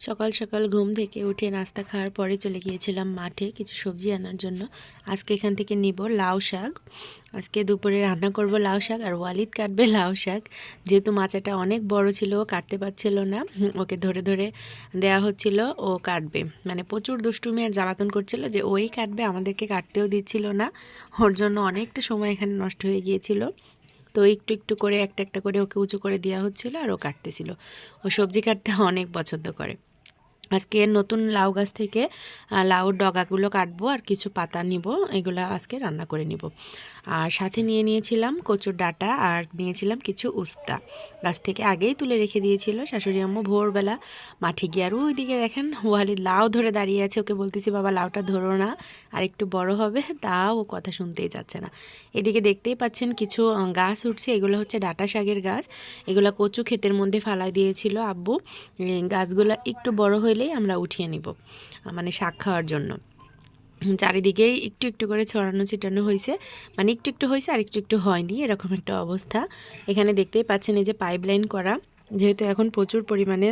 সকাল সকাল ঘুম থেকে উঠে নাস্তা খাওয়ার পরে চলে গিয়েছিলাম মাঠে কিছু সবজি আনার জন্য। আজকে এখান থেকে নিব লাউ শাক। আজকে দুপুরে রান্না করব লাউ শাক, আর ওয়ালিদ কাটবে লাউ শাক। যেহেতু মাচাটা অনেক বড় ছিল, ও কাটতে পারছিল না, ওকে ধরে ধরে দেয়া হচ্ছিল, ও কাটবে। মানে প্রচুর দুষ্টুমি আর জ্বালাতন করছিল যে ওই কাটবে, আমাদেরকে কাটতেও দিচ্ছিল না। ওর জন্য অনেকটা সময় এখানে নষ্ট হয়ে গিয়েছিল। তো একটু একটু করে একটা একটা করে ওকে উঁচু করে দেওয়া হচ্ছিল, আর ও কাটতেছিল। ও সবজি কাটতে অনেক পছন্দ করে। আজকে নতুন লাউ গাছ থেকে লাউর ডগাগুলো কাটবো, আর কিছু পাতা নিব, এগুলো আজকে রান্না করে নিব। আর সাথে নিয়ে নিয়েছিলাম কচুর ডাঁটা, আর নিয়েছিলাম কিছু উস্তা। গাছ থেকে আগেই তুলে রেখে দিয়েছিল শাশুড়ি আম্মু ভোরবেলা মাঠে গিয়ে। আর ওইদিকে দেখেন ওয়ালিদ লাউ ধরে দাঁড়িয়ে আছে, ওকে বলতেছি বাবা লাউটা ধরো না, আর একটু বড় হবে, তাও ও কথা শুনতেই যাচ্ছে না। এদিকে দেখতেই পাচ্ছেন কিছু গাছ উঠছে, এগুলো হচ্ছে ডাঁটা শাকের গাছ। এগুলো কচু ক্ষেতের মধ্যে ফালাই দিয়েছিল আব্বু। গাছগুলো একটু বড় হইলেই আমরা উঠিয়ে নিব, মানে শাক খাওয়ার জন্য। চারিদিকেই একটু একটু করে ছড়ানো ছিটানো হয়েছে, মানে একটু একটু হয়েছে আর একটু একটু হয়নি, এরকম একটা অবস্থা। এখানে দেখতেই পাচ্ছেন এই যে পাইপলাইন করা, যেহেতু এখন প্রচুর পরিমাণে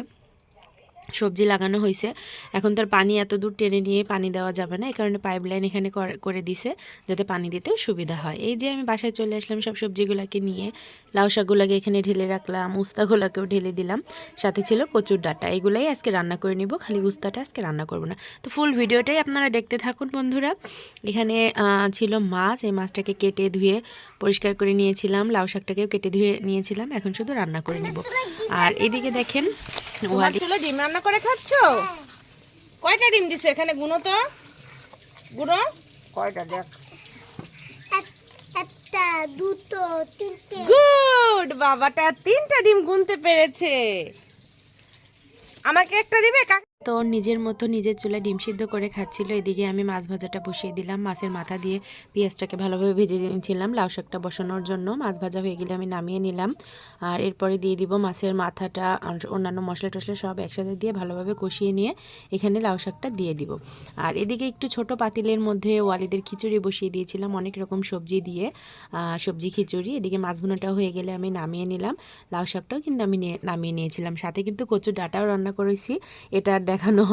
সবজি লাগানো হয়েছে, এখন তার পানি এত দূর টেনে নিয়ে পানি দেওয়া যাবে না, এই কারণে পাইপলাইন এখানে করে দিছে, যাতে পানি দিতেও সুবিধা হয়। এই যে আমি বাসায় চলে আসলাম সব সবজিগুলোকে নিয়ে, লাউ শাকগুলোকে এখানে ঢেলে রাখলাম, উস্তাগুলোকেও ঢেলে দিলাম, সাথে ছিল কচুর ডাঁটা। এগুলাই আজকে রান্না করে নিব, খালি উস্তাটা আজকে রান্না করব না। তো ফুল ভিডিওটাই আপনারা দেখতে থাকুন বন্ধুরা। এখানে ছিল মাছ, এই মাছটাকে কেটে ধুয়ে পরিষ্কার করে নিয়েছিলাম, লাউ শাকটাকেও কেটে ধুয়ে নিয়েছিলাম, এখন শুধু রান্না করে নিব। আর এদিকে দেখেন চুলো ডিম রান্না করে খাচ্ছ? কয়টা ডিম দিছো এখানে? গুনো তো, গুনো কয়টা দেখ। একটা, দুটো, তিনটে। গুড, বাবাটা 3টা ডিম গুনতে পেরেছে। আমাকে একটা দিবে? তো ওর নিজের মতো নিজের চুলায় ডিম সিদ্ধ করে খাচ্ছিল। এদিকে আমি মাছ ভাজাটা বসিয়ে দিলাম, মাছের মাথা দিয়ে পেঁয়াজটাকে ভালোভাবে ভেজে নিয়েছিলাম লাউ শাকটা বসানোর জন্য। মাছ ভাজা হয়ে গেলে আমি নামিয়ে নিলাম, আর এরপরে দিয়ে দিব মাছের মাথাটা, আর অন্যান্য মশলা টশলা সব একসাথে দিয়ে ভালোভাবে কষিয়ে নিয়ে এখানে লাউ শাকটা দিয়ে দিব। আর এদিকে একটু ছোট পাতিলের মধ্যে ওয়ালিদের খিচুড়ি বসিয়ে দিয়েছিলাম, অনেক রকম সবজি দিয়ে সবজি খিচুড়ি। এদিকে মাছ ভুনাটাও হয়ে গেলে আমি নামিয়ে নিলাম, লাউ শাকটাও কিন্তু আমি নামিয়ে নিয়েছিলাম, সাথে কিন্তু কচুর ডাঁটাও রান্না করেছি। এটা দেখানো